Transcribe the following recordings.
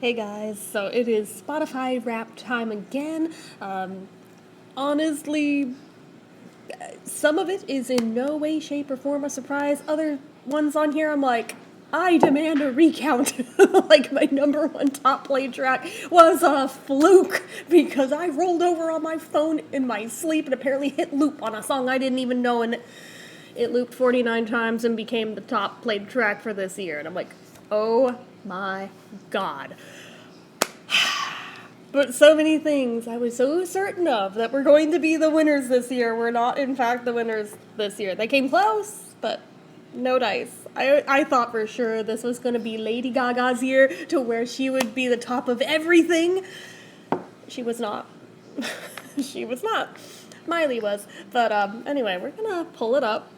Hey guys, so it is Spotify rap time again. Honestly, some of it is in no way, shape, or form a surprise. Other ones on here, I'm like, I demand a recount. Like, my number one top played track was a fluke because I rolled over on my phone in my sleep and apparently hit loop on a song I didn't even know, and it looped 49 times and became the top played track for this year. And I'm like, oh my god. But so many things I was so certain of that were going to be the winners this year were not, in fact, the winners this year. They came close, but no dice. I thought for sure this was going to be Lady Gaga's year to where she would be the top of everything. She was not. She was not. Miley was. But anyway, we're going to pull it up.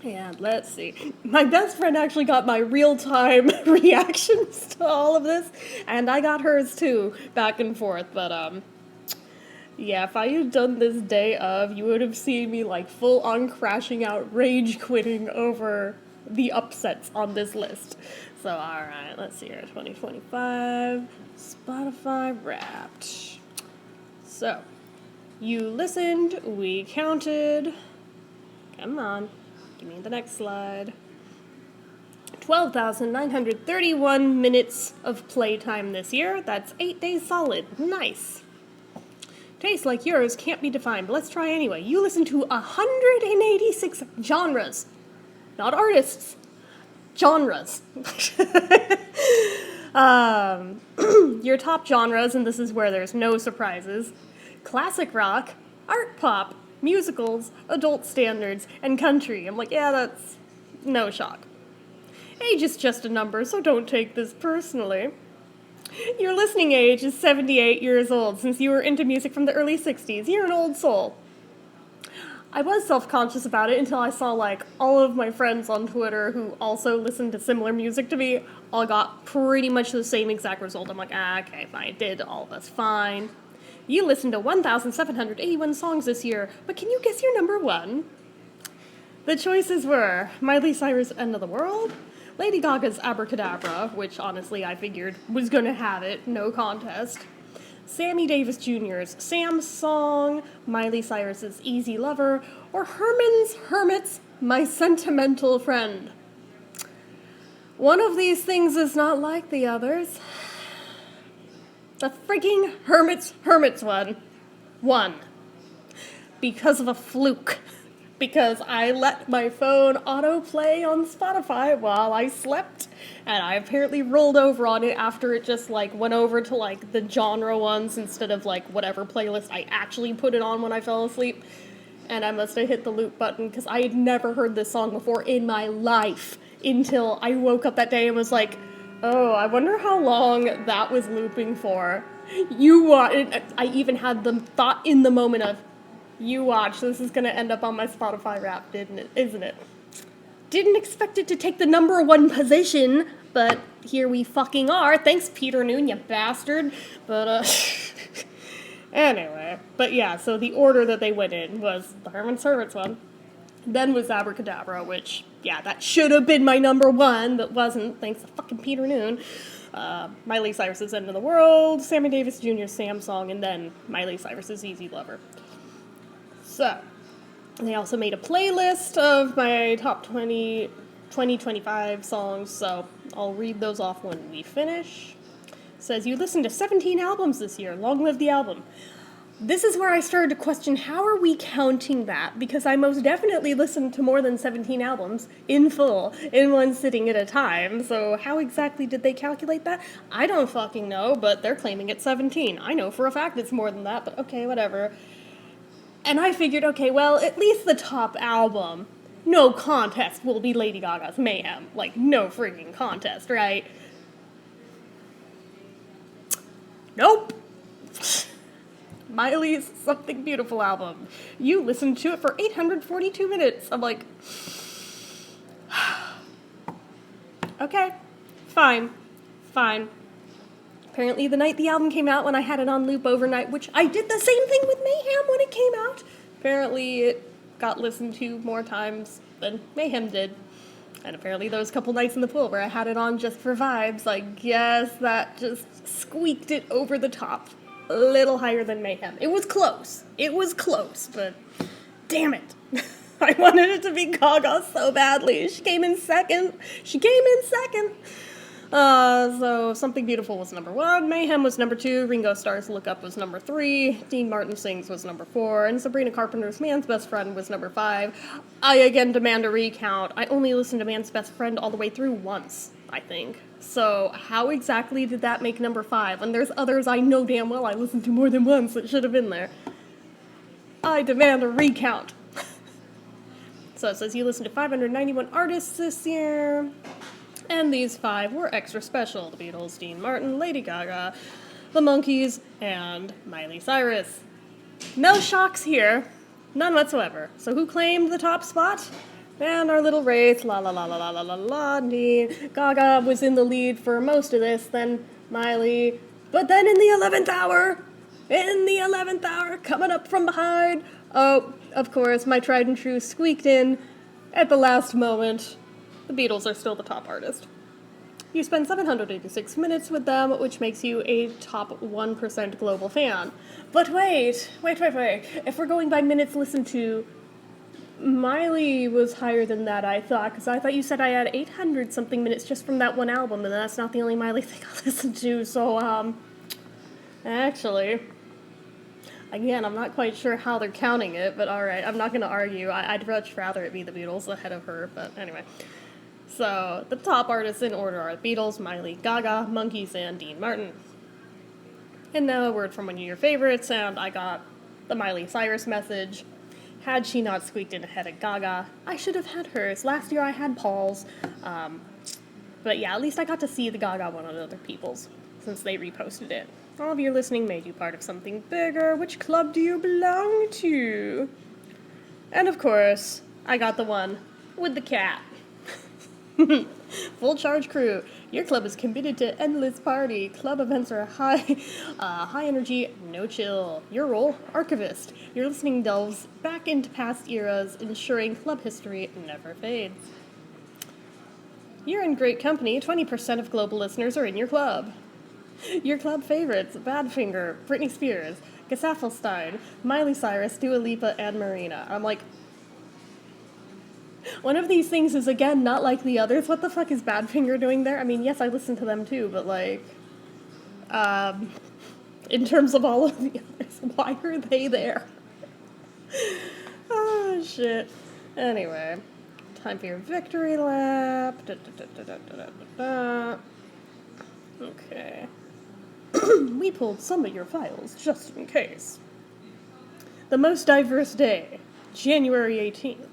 And let's see. My best friend actually got my real-time reactions to all of this, and I got hers too, back and forth. But yeah, if I had done this day of, you would have seen me like full-on crashing out, rage quitting over the upsets on this list. So alright, let's see here. 2025 Spotify Wrapped. So, you listened, we counted. Come on. Give me the next slide. 12,931 minutes of playtime this year. That's 8 days solid. Nice. Tastes like yours can't be defined, but let's try anyway. You listen to 186 genres. Not artists. Genres. Your top genres, and this is where there's no surprises. Classic rock, art pop, musicals, adult standards, and country. I'm like, yeah, that's no shock. Age is just a number, so don't take this personally. Your listening age is 78 years old. Since you were into music from the early 60s, you're an old soul. I was self-conscious about it until I saw, like, all of my friends on Twitter who also listened to similar music to me all got pretty much the same exact result. I'm like, okay, fine, I did all this fine. You listened to 1,781 songs this year, but can you guess your number one? The choices were Miley Cyrus' End of the World, Lady Gaga's Abracadabra, which honestly I figured was gonna have it, no contest, Sammy Davis Jr.'s Sam's Song, Miley Cyrus's Easy Lover, or Herman's Hermits, My Sentimental Friend. One of these things is not like the others. The freaking Hermits one won. Because of a fluke. Because I let my phone autoplay on Spotify while I slept, and I apparently rolled over on it after it just, like, went over to, like, the genre ones instead of, like, whatever playlist I actually put it on when I fell asleep. And I must have hit the loop button, because I had never heard this song before in my life until I woke up that day and was like, oh, I wonder how long that was looping for. I even had the thought in the moment of, you watch, this is gonna end up on my Spotify Wrapped, isn't it? Didn't expect it to take the number one position, but here we fucking are. Thanks, Peter Noon, you bastard. But, anyway. But yeah, so the order that they went in was the Herman's Hermits one. Then was Abracadabra, which, yeah, that should have been my number one, but wasn't, thanks to fucking Peter Noon. Miley Cyrus's End of the World, Sammy Davis Jr.'s Sam Song, and then Miley Cyrus's Easy Lover. So, they also made a playlist of my top 2025 songs, so I'll read those off when we finish. It says, you listened to 17 albums this year, long live the album. This is where I started to question, how are we counting that? Because I most definitely listened to more than 17 albums in full, in one sitting at a time. So how exactly did they calculate that? I don't fucking know, but they're claiming it's 17. I know for a fact it's more than that, but okay, whatever. And I figured, okay, well, at least the top album, no contest, will be Lady Gaga's Mayhem. Like, no freaking contest, right? Nope. Miley's Something Beautiful album. You listened to it for 842 minutes. I'm like, okay, fine. Apparently the night the album came out, when I had it on loop overnight, which I did the same thing with Mayhem when it came out. Apparently it got listened to more times than Mayhem did. And apparently those couple nights in the pool where I had it on just for vibes, I guess that just squeaked it over the top. A little higher than Mayhem. It was close. It was close, but damn it. I wanted it to be Gaga so badly. She came in second. So Something Beautiful was number 1, Mayhem was number 2, Ringo Starr's Look Up was number 3, Dean Martin Sings was number 4, and Sabrina Carpenter's Man's Best Friend was number 5. I again demand a recount. I only listened to Man's Best Friend all the way through once, I think. So how exactly did that make number 5? And there's others I know damn well I listened to more than once that should have been there. I demand a recount. So it says you listened to 591 artists this year. And these 5 were extra special. The Beatles, Dean Martin, Lady Gaga, the Monkees, and Miley Cyrus. No shocks here. None whatsoever. So who claimed the top spot? And our little race, la la la la la la la la, Dean. Gaga was in the lead for most of this, then Miley. But then in the 11th hour, coming up from behind, oh, of course, my tried and true squeaked in at the last moment. The Beatles are still the top artist. You spend 786 minutes with them, which makes you a top 1% global fan. But wait. If we're going by minutes listened to, Miley was higher than that, I thought, because I thought you said I had 800-something minutes just from that one album, and that's not the only Miley thing I listened to, so, actually, again, I'm not quite sure how they're counting it, but alright, I'm not going to argue. I'd much rather it be the Beatles ahead of her, but anyway. So, the top artists in order are the Beatles, Miley, Gaga, Monkees, and Dean Martin. And now a word from one of your favorites, and I got the Miley Cyrus message. Had she not squeaked in ahead of Gaga, I should have had hers. Last year I had Paul's. But yeah, at least I got to see the Gaga one on other people's, since they reposted it. All of your listening made you part of something bigger. Which club do you belong to? And of course, I got the one with the cat. Full charge crew. Your club is committed to endless party. Club events are high energy, no chill. Your role, archivist. Your listening delves back into past eras, ensuring club history never fades. You're in great company. 20% of global listeners are in your club. Your club favorites, Badfinger, Britney Spears, Gesaffelstein, Miley Cyrus, Dua Lipa, and Marina. I'm like, one of these things is, again, not like the others. What the fuck is Badfinger doing there? I mean, yes, I listen to them too, but, like, in terms of all of the others, why are they there? Oh, shit. Anyway, time for your victory lap. Okay. We pulled some of your files just in case. The most diverse day, January 18th.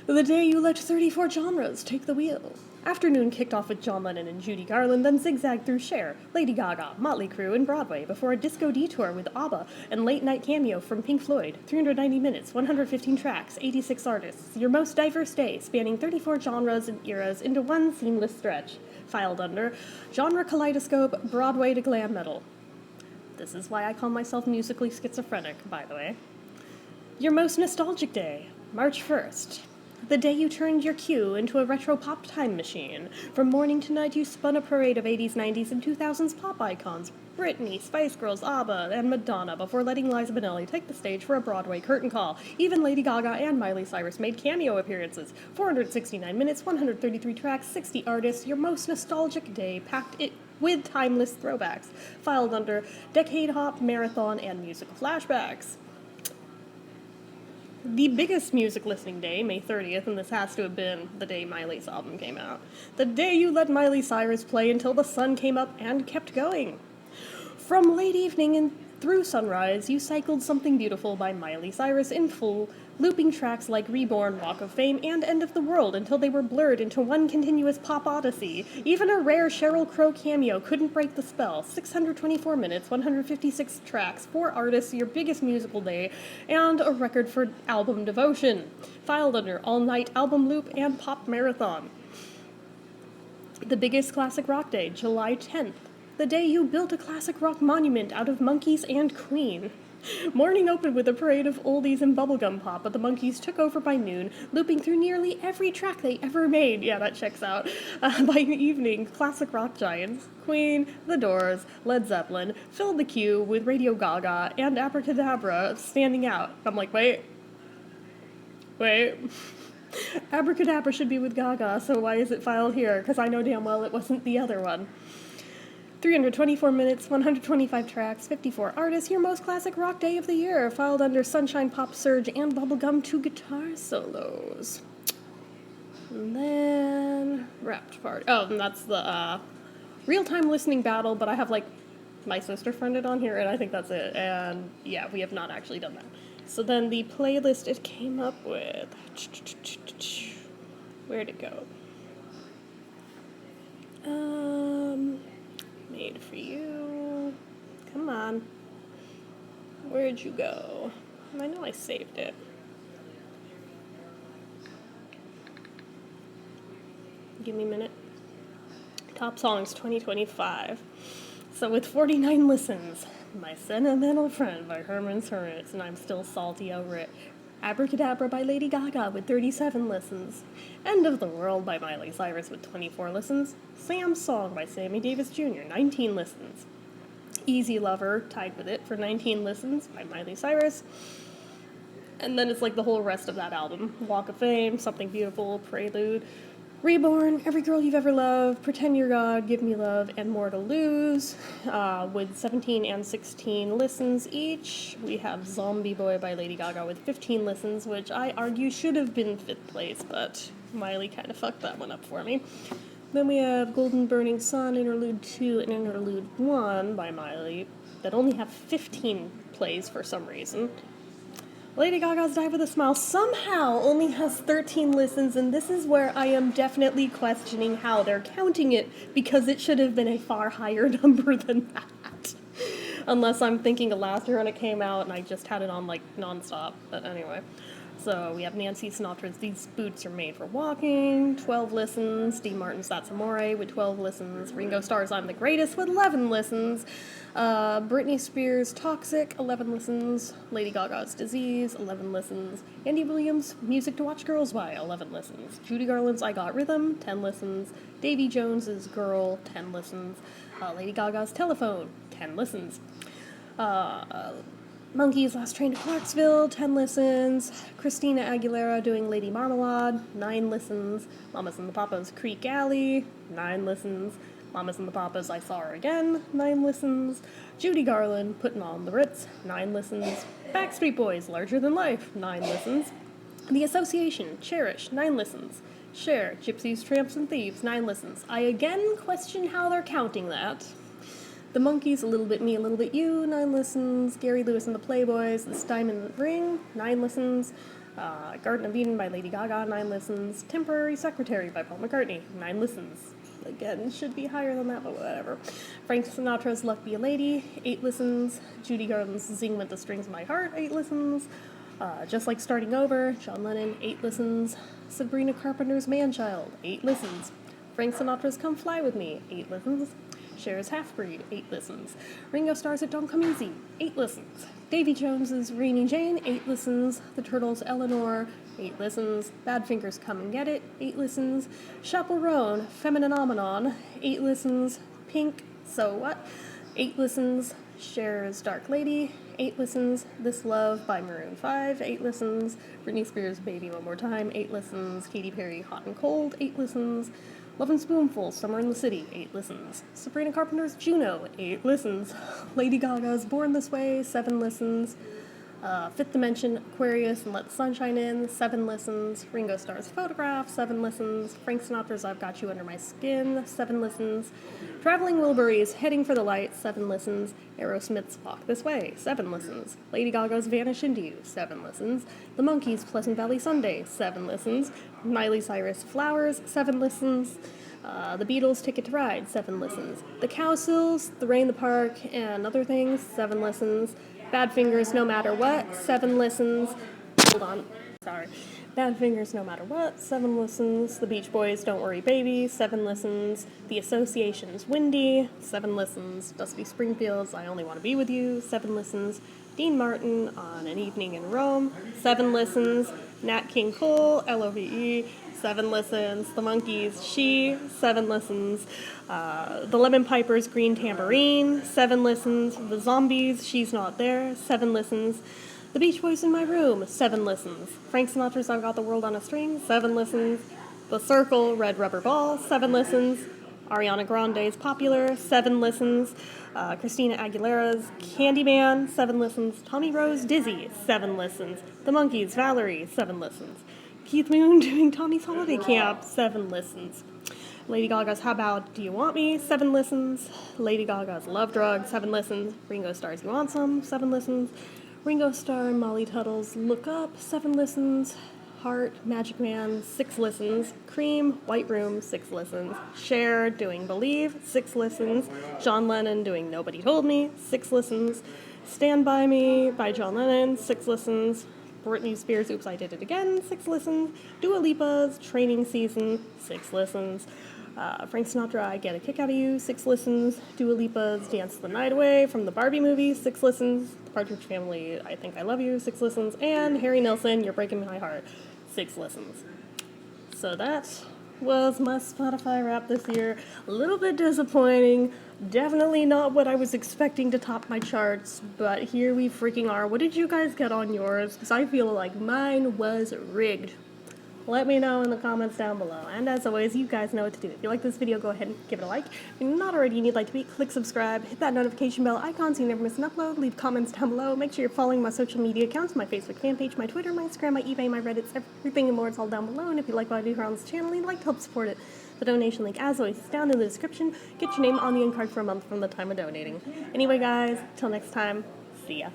The day you let 34 genres take the wheel. Afternoon kicked off with John Lennon and Judy Garland, then zigzagged through Cher, Lady Gaga, Motley Crue, and Broadway before a disco detour with ABBA and late-night cameo from Pink Floyd. 390 minutes, 115 tracks, 86 artists. Your most diverse day, spanning 34 genres and eras into one seamless stretch. Filed under Genre Kaleidoscope, Broadway to Glam Metal. This is why I call myself musically schizophrenic, by the way. Your most nostalgic day, March 1st. The day you turned your Q into a retro pop time machine. From morning to night, you spun a parade of 80s, 90s, and 2000s pop icons. Britney, Spice Girls, ABBA, and Madonna before letting Liza Minnelli take the stage for a Broadway curtain call. Even Lady Gaga and Miley Cyrus made cameo appearances. 469 minutes, 133 tracks, 60 artists. Your most nostalgic day, packed it with timeless throwbacks. Filed under Decade Hop, Marathon, and Musical Flashbacks. The biggest music listening day, May 30th, and this has to have been the day Miley's album came out. The day you let Miley Cyrus play until the sun came up and kept going. From late evening and through sunrise, you cycled Something Beautiful by Miley Cyrus in full, looping tracks like Reborn, Walk of Fame, and End of the World until they were blurred into one continuous pop odyssey. Even a rare Sheryl Crow cameo couldn't break the spell. 624 minutes, 156 tracks, 4 artists, your biggest musical day, and a record for album devotion. Filed under All Night Album Loop and Pop Marathon. The biggest classic rock day, July 10th. The day you built a classic rock monument out of Monkees and Queen. Morning opened with a parade of oldies and bubblegum pop, but the Monkees took over by noon, looping through nearly every track they ever made. Yeah, that checks out. By evening, classic rock giants, Queen, The Doors, Led Zeppelin, filled the queue with Radio Gaga and Abracadabra standing out. I'm like, wait. Abracadabra should be with Gaga, so why is it filed here? Because I know damn well it wasn't the other one. 324 minutes, 125 tracks, 54 artists, your most classic rock day of the year, filed under Sunshine Pop Surge and Bubblegum 2 guitar solos. And then, wrapped part. Oh, and that's the real-time listening battle, but I have, like, my sister friended on here, and I think that's it. And, yeah, we have not actually done that. So then the playlist it came up with, where'd it go? Made for you. Come on. Where'd you go? I know I saved it. Give me a minute. Top Songs 2025. So with 49 listens, My Sentimental Friend by Herman's Hermits, and I'm still salty over it. Abracadabra by Lady Gaga with 37 listens. End of the World by Miley Cyrus with 24 listens. Sam's Song by Sammy Davis Jr., 19 listens. Easy Lover tied with it for 19 listens by Miley Cyrus. And then it's like the whole rest of that album. Walk of Fame, Something Beautiful, Prelude, Reborn, Every Girl You've Ever Loved, Pretend You're God, Give Me Love, and More to Lose, with 17 and 16 listens each. We have Zombie Boy by Lady Gaga with 15 listens, which I argue should have been 5th place, but Miley kind of fucked that one up for me. Then we have Golden Burning Sun, Interlude 2, and Interlude 1 by Miley, that only have 15 plays for some reason. Lady Gaga's Die With a Smile somehow only has 13 listens, and this is where I am definitely questioning how they're counting it, because it should have been a far higher number than that. Unless I'm thinking of last year when it came out and I just had it on like nonstop. But anyway. So we have Nancy Sinatra's These Boots Are Made for Walking, 12 listens. Dean Martin's That's Amore with 12 listens. Ringo Starr's I'm the Greatest with 11 listens. Britney Spears' Toxic, 11 listens. Lady Gaga's Disease, 11 listens. Andy Williams' Music to Watch Girls by, 11 listens. Judy Garland's I Got Rhythm, 10 listens. Davy Jones's Girl, 10 listens. Lady Gaga's Telephone, 10 listens. Monkeys' Last Train to Clarksville, 10 listens. Christina Aguilera doing Lady Marmalade, 9 listens. Mamas and the Papas' Creek Alley, 9 listens. Mamas and the Papas' I Saw Her Again, 9 listens. Judy Garland putting on the Ritz, 9 listens. Backstreet Boys' Larger Than Life, 9 listens. The Association, Cherish, 9 listens. Cher, Gypsies, Tramps, and Thieves, 9 listens. I again question how they're counting that. The Monkees, A Little Bit Me, A Little Bit You, 9 listens. Gary Lewis and the Playboys, This Diamond Ring, 9 listens. Garden of Eden by Lady Gaga, 9 listens. Temporary Secretary by Paul McCartney, 9 listens. Again, should be higher than that, but whatever. Frank Sinatra's Luck Be a Lady, 8 listens. Judy Garland's Zing With the Strings of My Heart, 8 listens. Just Like Starting Over, John Lennon, 8 listens. Sabrina Carpenter's Man-Child, 8 listens. Frank Sinatra's Come Fly With Me, 8 listens. Cher's Half-Breed, 8 listens. Ringo Starr's It Don't Come Easy, 8 listens. Davy Jones's Rainy Jane, 8 listens. The Turtles' Eleanor, 8 listens. Badfinger's Come and Get It, 8 listens. Chaperone, Femininomenon, 8 listens. Pink, So What, 8 listens. Cher's Dark Lady, 8 listens. This Love by Maroon 5, 8 listens. Britney Spears' Baby One More Time, 8 listens. Katy Perry Hot and Cold, 8 listens. Love and Spoonful, Summer in the City, 8 listens. Sabrina Carpenter's Juno, 8 listens. Lady Gaga's Born This Way, 7 listens. Fifth Dimension, Aquarius and Let the Sunshine In, 7 listens. Ringo Starr's Photograph, 7 listens. Frank Sinatra's I've Got You Under My Skin, 7 listens. Traveling Wilburys, Heading for the Light, 7 listens. Aerosmith's Walk This Way, 7 listens. Lady Gaga's Vanish Into You, 7 listens. The Monkees' Pleasant Valley Sunday, 7 listens. Miley Cyrus' Flowers, 7 listens. The Beatles' Ticket to Ride, 7 listens. The Cowsills, The Rain in the Park, and Other Things, 7 listens. Badfingers, No Matter What, 7 listens. Hold on, sorry. Badfingers, No Matter What, 7 listens. The Beach Boys, Don't Worry Baby, 7 listens. The Association's Windy, 7 listens. Dusty Springfield's I Only Want to Be With You, 7 listens. Dean Martin on An Evening in Rome, 7 listens. Nat King Cole, LOVE, 7 listens. The Monkees, She, 7 listens. The Lemon Pipers, Green Tambourine, 7 listens. The Zombies, She's Not There, 7 listens. The Beach Boys in My Room, 7 listens. Frank Sinatra's I've Got the World on a String, 7 listens. The Circle, Red Rubber Ball, 7 listens. Ariana Grande's Popular, 7 listens. Christina Aguilera's Candyman, 7 listens. Tommy Rose, Dizzy, 7 listens. The Monkees, Valerie, 7 listens. Keith Moon doing Tommy's Holiday Camp, 7 listens. Lady Gaga's How About Do You Want Me, 7 listens. Lady Gaga's Love Drug, 7 listens. Ringo Starr's You Want Some, 7 listens. Ringo Starr and Molly Tuttle's Look Up, 7 listens. Heart, Magic Man, 6 listens. Cream, White Room, 6 listens. Cher doing Believe, 6 listens. John Lennon doing Nobody Told Me, 6 listens. Stand By Me by John Lennon, 6 listens. Britney Spears' Oops, I Did It Again, 6 listens. Dua Lipa's Training Season, 6 listens. Frank Sinatra, I Get a Kick Out of You, 6 listens. Dua Lipa's Dance the Night Away from the Barbie movie, 6 listens. The Partridge Family, I Think I Love You, 6 listens. And Harry Nilsson, You're Breaking My Heart, 6 listens. So that was my Spotify wrap this year. A little bit disappointing. Definitely not what I was expecting to top my charts, but here we freaking are. What did you guys get on yours? Because I feel like mine was rigged. Let me know in the comments down below. And as always, you guys know what to do. If you like this video, go ahead and give it a like. If you're not already and you'd like to be, click subscribe, hit that notification bell icon so you never miss an upload, leave comments down below. Make sure you're following my social media accounts, my Facebook fan page, my Twitter, my Instagram, my eBay, my Reddit, everything and more. It's all down below. And if you like what I do here on this channel and you'd like to help support it, the donation link, as always, is down in the description. Get your name on the end card for a month from the time of donating. Anyway, guys, till next time, see ya.